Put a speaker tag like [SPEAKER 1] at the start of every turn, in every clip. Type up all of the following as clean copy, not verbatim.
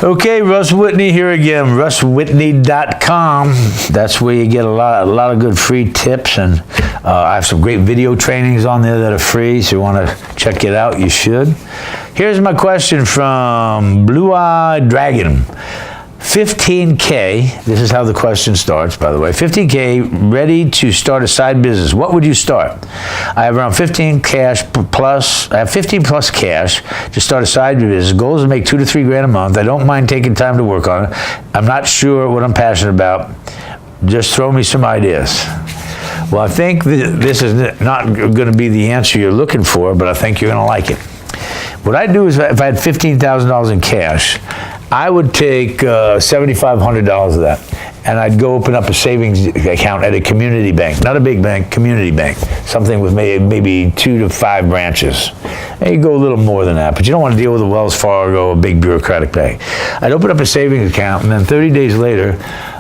[SPEAKER 1] Okay, Russ Whitney here again, russwhitney.com. That's where you get a lot of good free tips, and I have some great video trainings on there that are free, so you want to check it out, you should. Here's my question from Blue Eyed Dragon. 15K, this is how the question starts, by the way. 15K, ready to start a side business. What would you start? I have around 15 cash plus, I have 15 plus cash to start a side business. Goal is to make 2 to 3 grand a month. I don't mind taking time to work on it. I'm not sure what I'm passionate about. Just throw me some ideas. Well, I think this is not going to be the answer you're looking for, but I think you're going to like it. What I'd do is, if I had $15,000 in cash, I would take $7,500 of that, and I'd go open up a savings account at a community bank, not a big bank, community bank, something with maybe 2 to 5 branches. And you go a little more than that, but you don't want to deal with a Wells Fargo, a big bureaucratic bank. I'd open up a savings account, and then 30 days later,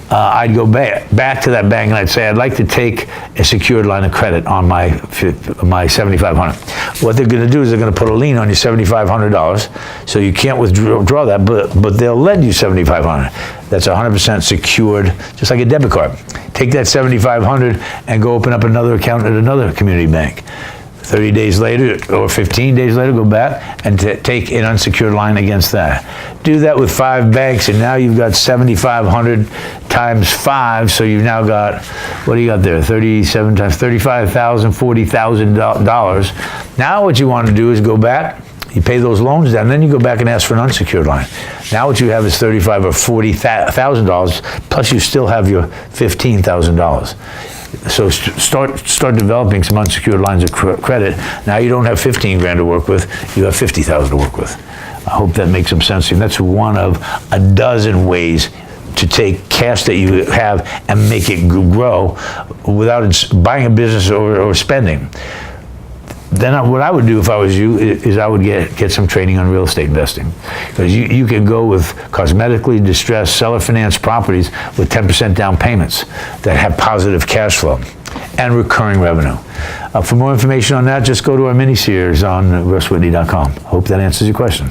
[SPEAKER 1] I'd go back to that bank and I'd say, I'd like to take a secured line of credit on my $7,500. What they're going to do is they're going to put a lien on your $7,500, so you can't withdraw that, but they'll lend you $7,500. That's 100% secured, just like a debit card. Take that $7,500 and go open up another account at another community bank. 30 days later or 15 days later, go back and take an unsecured line against that. Do that with 5 banks, and now you've got $7,500 times 5, so you've now got, what do you got there? 37 times $35,000, $40,000. Now what you want to do is go back, you pay those loans down, then you go back and ask for an unsecured line. Now what you have is $35,000 or $40,000, plus you still have your $15,000. So start developing some unsecured lines of credit. Now you don't have 15 grand to work with, you have 50,000 to work with. I hope that makes some sense to you. That's one of a dozen ways to take cash that you have and make it grow without buying a business or spending. Then what I would do if I was you is I would get some training on real estate investing, because you can go with cosmetically distressed seller financed properties with 10% down payments that have positive cash flow and recurring revenue. For more information on that, just go to our mini-series on russwhitney.com. Hope that answers your question.